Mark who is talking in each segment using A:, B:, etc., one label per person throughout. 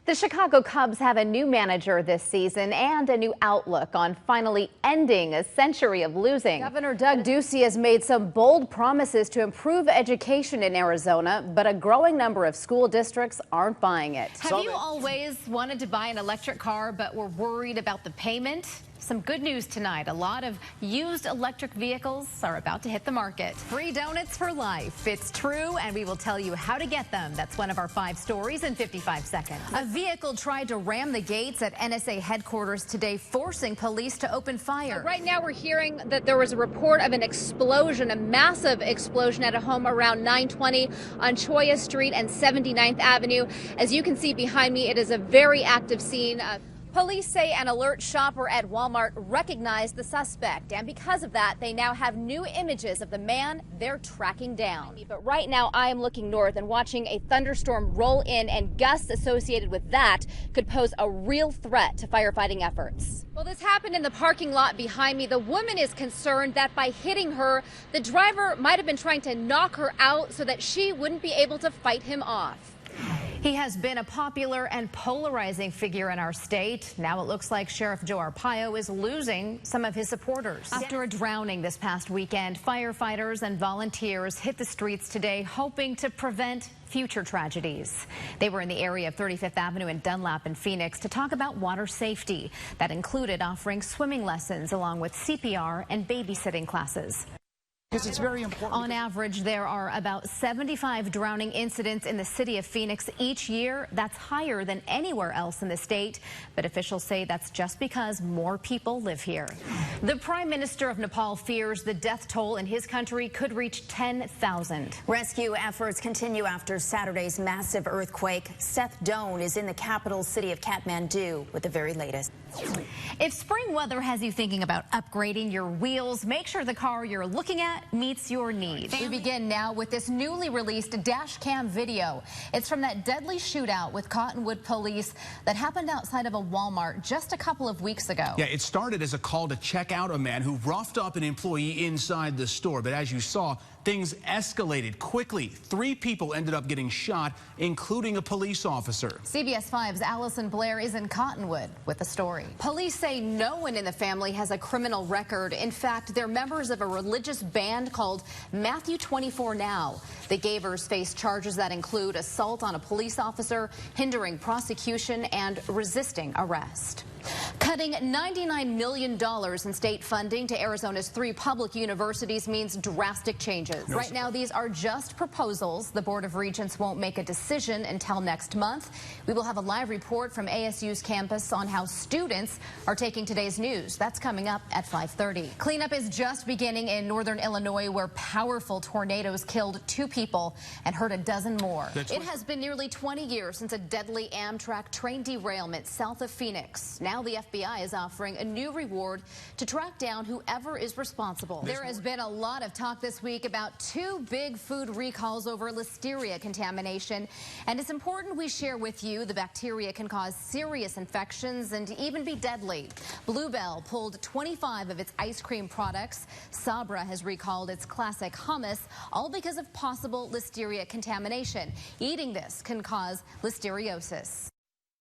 A: The Chicago Cubs have a new manager this season and a new outlook on finally ending a century of losing. Governor Doug Ducey has made some bold promises to improve education in Arizona, but a growing number of school districts aren't buying it.
B: Have you always wanted to buy an electric car but were worried about the payment? Some good news tonight. A lot of used electric vehicles are about to hit the market. Free donuts for life. It's true, and we will tell you how to get them. That's one of our 5 stories in 55 seconds. A vehicle tried to ram the gates at NSA headquarters today, forcing police to open fire.
C: Right now we're hearing that there was a report of an explosion, a massive explosion at a home around 920 on Choya Street and 79th Avenue. As you can see behind me, it is a very active scene. Police say an alert shopper at Walmart recognized the suspect, and because of that, they now have new images of the man they're tracking down. But right now, I am looking north and watching a thunderstorm roll in, and gusts associated with that could pose a real threat to firefighting efforts. Well, this happened in the parking lot behind me. The woman is concerned that by hitting her, the driver might have been trying to knock her out so that she wouldn't be able to fight him off.
B: He has been a popular and polarizing figure in our state. Now it looks like Sheriff Joe Arpaio is losing some of his supporters. After a drowning this past weekend, firefighters and volunteers hit the streets today hoping to prevent future tragedies. They were in the area of 35th Avenue and Dunlap in Phoenix to talk about water safety. That included offering swimming lessons along with CPR and babysitting classes.
D: Because it's very important.
B: On average, there are about 75 drowning incidents in the city of Phoenix each year. That's higher than anywhere else in the state. But officials say that's just because more people live here. The Prime Minister of Nepal fears the death toll in his country could reach 10,000.
E: Rescue efforts continue after Saturday's massive earthquake. Seth Doan is in the capital city of Kathmandu with the very latest.
B: If spring weather has you thinking about upgrading your wheels, make sure the car you're looking at meets your needs. We begin now with this newly released dash cam video. It's from that deadly shootout with Cottonwood police that happened outside of a Walmart just a couple of weeks ago.
D: Yeah, it started as a call to check out a man who roughed up an employee inside the store. But as you saw, things escalated quickly. 3 people ended up getting shot, including a police officer.
B: CBS 5's Allison Blair is in Cottonwood with the story. Police say no one in the family has a criminal record. In fact, they're members of a religious band called Matthew 24 Now. The Gavers face charges that include assault on a police officer, hindering prosecution, and resisting arrest. Cutting $99 million in state funding to Arizona's 3 public universities means drastic changes. Right now, these are just proposals. The Board of Regents won't make a decision until next month. We will have a live report from ASU's campus on how students are taking today's news. That's coming up at 5:30. Cleanup is just beginning in northern Illinois, where powerful tornadoes killed 2 people and hurt a dozen more. It has been nearly 20 years since a deadly Amtrak train derailment south of Phoenix. Now the FBI is offering a new reward to track down whoever is responsible. There has been a lot of talk this week about 2 big food recalls over listeria contamination, and it's important we share with you the bacteria can cause serious infections and even be deadly. Bluebell pulled 25 of its ice cream products. Sabra has recalled its classic hummus, all because of possible listeria contamination. Eating this can cause listeriosis.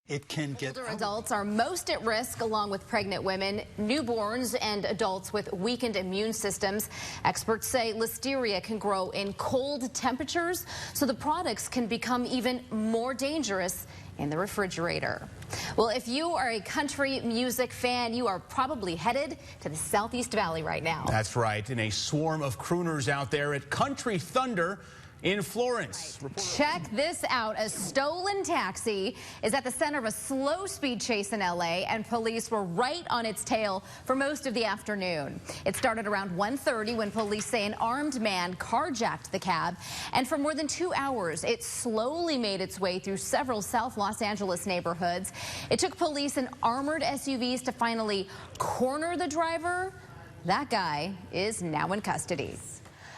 F: It can get
B: Older adults are most at risk, along with pregnant women, newborns, and adults with weakened immune systems. Experts say listeria can grow in cold temperatures, so the products can become even more dangerous in the refrigerator. Well, if you are a country music fan, you are probably headed to the Southeast Valley right now.
D: That's right, and a swarm of crooners out there at Country Thunder in Florence.
B: Check this out. A stolen taxi is at the center of a slow speed chase in LA, and police were right on its tail for most of the afternoon. It started around 1:30 when police say an armed man carjacked the cab, and for more than 2 hours it slowly made its way through several South Los Angeles neighborhoods. It took police and armored SUVs to finally corner the driver. That guy is now in custody.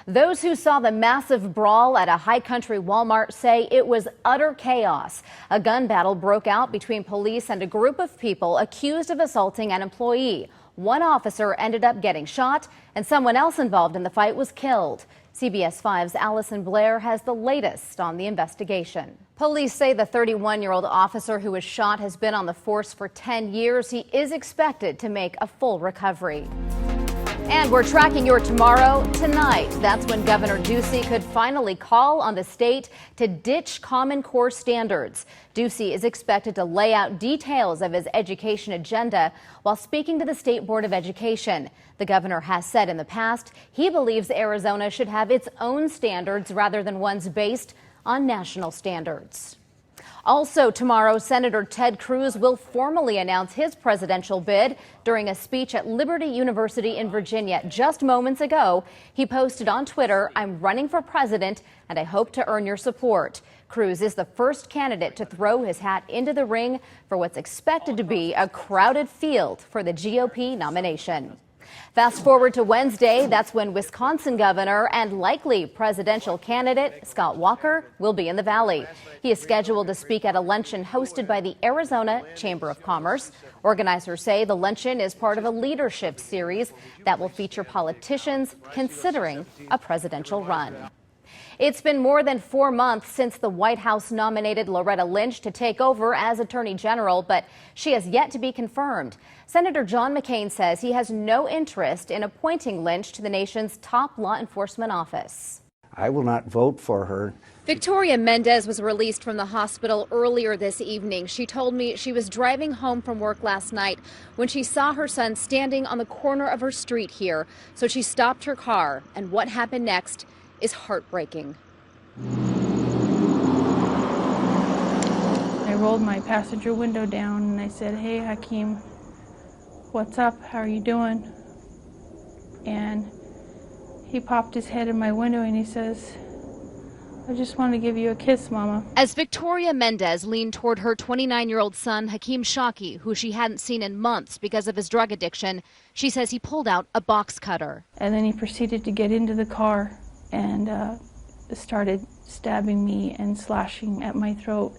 A: Those who saw the massive brawl at a High Country Walmart say it was utter chaos. A gun battle broke out between police and a group of people accused of assaulting an employee. One officer ended up getting shot, and someone else involved in the fight was killed. CBS 5's Allison Blair has the latest on the investigation. Police say the 31-year-old officer who was shot has been on the force for 10 years. He is expected to make a full recovery. And we're tracking your tomorrow tonight. That's when Governor Ducey could finally call on the state to ditch Common Core standards. Ducey is expected to lay out details of his education agenda while speaking to the State Board of Education. The governor has said in the past he believes Arizona should have its own standards rather than ones based on national standards. Also tomorrow, Senator Ted Cruz will formally announce his presidential bid. During a speech at Liberty University in Virginia just moments ago, he posted on Twitter, "I'm running for president and I hope to earn your support." Cruz is the first candidate to throw his hat into the ring for what's expected to be a crowded field for the GOP nomination. Fast forward to Wednesday, that's when Wisconsin governor and likely presidential candidate Scott Walker will be in the Valley. He is scheduled to speak at a luncheon hosted by the Arizona Chamber of Commerce. Organizers say the luncheon is part of a leadership series that will feature politicians considering a presidential run. It's been more than 4 months since the White House nominated Loretta Lynch to take over as Attorney General, but she has yet to be confirmed. Senator John McCain says he has no interest in appointing Lynch to the nation's top law enforcement office.
F: I will not vote for her.
C: Victoria Mendez was released from the hospital earlier this evening. She told me she was driving home from work last night when she saw her son standing on the corner of her street here. So she stopped her car, and what happened next is heartbreaking.
G: I rolled my passenger window down and I said, "Hey, Hakeem, what's up? How are you doing?" And he popped his head in my window and he says, "I just want to give you a kiss, Mama."
C: As Victoria Mendez leaned toward her 29-year-old son, Hakeem Shockey, who she hadn't seen in months because of his drug addiction, she says he pulled out a box cutter.
G: And then he proceeded to get into the car and started stabbing me and slashing at my throat,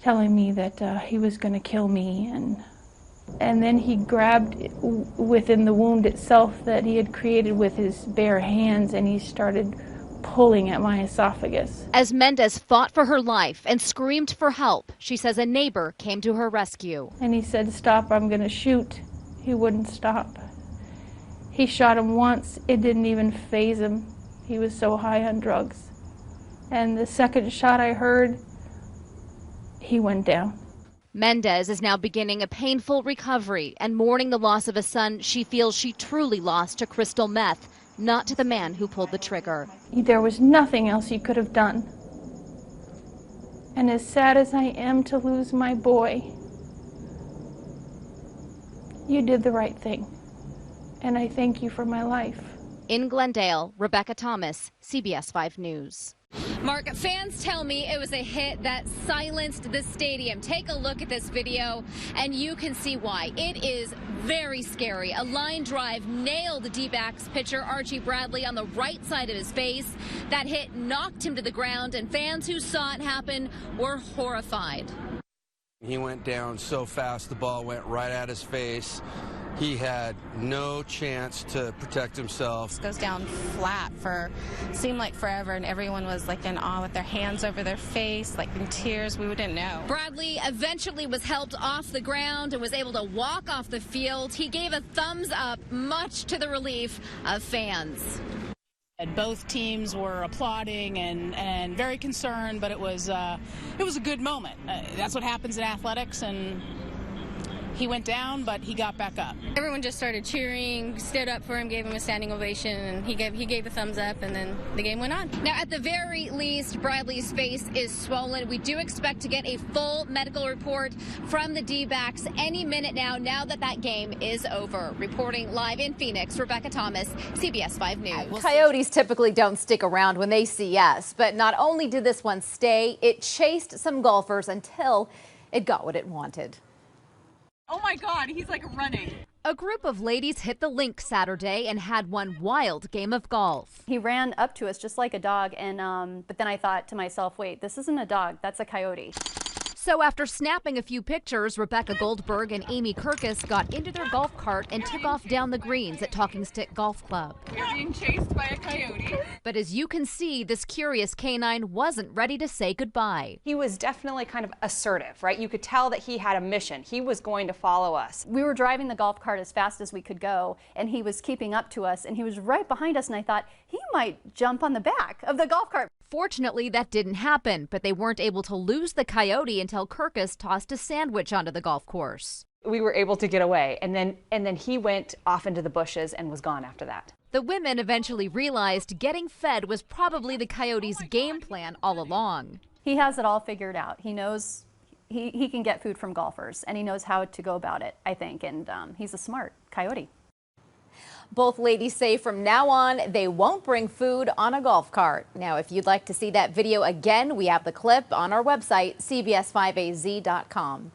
G: telling me that he was going to kill me. And then he grabbed within the wound itself that he had created with his bare hands, and he started pulling at my esophagus.
C: As Mendez fought for her life and screamed for help, she says a neighbor came to her rescue.
G: And he said, "Stop, I'm going to shoot." He wouldn't stop. He shot him once. It didn't even faze him. He was so high on drugs. And the second shot I heard, he went down.
C: Mendez is now beginning a painful recovery and mourning the loss of a son she feels she truly lost to crystal meth, not to the man who pulled the trigger.
G: There was nothing else you could have done. And as sad as I am to lose my boy, you did the right thing. And I thank you for my life.
C: In Glendale, Rebecca Thomas, CBS 5 News. Mark, fans tell me it was a hit that silenced the stadium. Take a look at this video and you can see why. It is very scary. A line drive nailed the D-backs pitcher Archie Bradley on the right side of his face. That hit knocked him to the ground, and fans who saw it happen were horrified.
H: He went down so fast, the ball went right at his face. He had no chance to protect himself.
I: Goes down flat for seemed like forever, and everyone was like in awe with their hands over their face, like in tears. We didn't know.
C: Bradley eventually was helped off the ground and was able to walk off the field. He gave a thumbs up, much to the relief of fans.
J: Both teams were applauding and very concerned, but it was a good moment. That's what happens in athletics, and he went down, but he got back up.
I: Everyone just started cheering, stood up for him, gave him a standing ovation, and he gave a thumbs up, and then the game went on.
C: Now, at the very least, Bradley's face is swollen. We do expect to get a full medical report from the D-backs any minute now that game is over. Reporting live in Phoenix, Rebecca Thomas, CBS 5 News.
A: Coyotes typically don't stick around when they see us, but not only did this one stay, it chased some golfers until it got what it wanted.
K: Oh my God, he's like running.
C: A group of ladies hit the link Saturday and had one wild game of golf.
L: He ran up to us just like a dog, and but then I thought to myself, wait, this isn't a dog, that's a coyote.
C: So after snapping a few pictures, Rebecca Goldberg and Amy Kirkus got into their golf cart and took off down the greens at Talking Stick Golf Club.
K: We're being chased by a coyote.
C: But as you can see, this curious canine wasn't ready to say goodbye.
L: He was definitely kind of assertive, right? You could tell that he had a mission. He was going to follow us.
M: We were driving the golf cart as fast as we could go, and he was keeping up to us, and he was right behind us, and I thought he might jump on the back of the golf cart.
C: Fortunately, that didn't happen, but they weren't able to lose the coyote until Kirkus tossed a sandwich onto the golf course.
L: We were able to get away, and then he went off into the bushes and was gone after that.
C: The women eventually realized getting fed was probably the coyote's game plan all along.
M: He has it all figured out. He knows he can get food from golfers, and he knows how to go about it, I think, and he's a smart coyote.
A: Both ladies say from now on, they won't bring food on a golf cart. Now, if you'd like to see that video again, we have the clip on our website, cbs5az.com.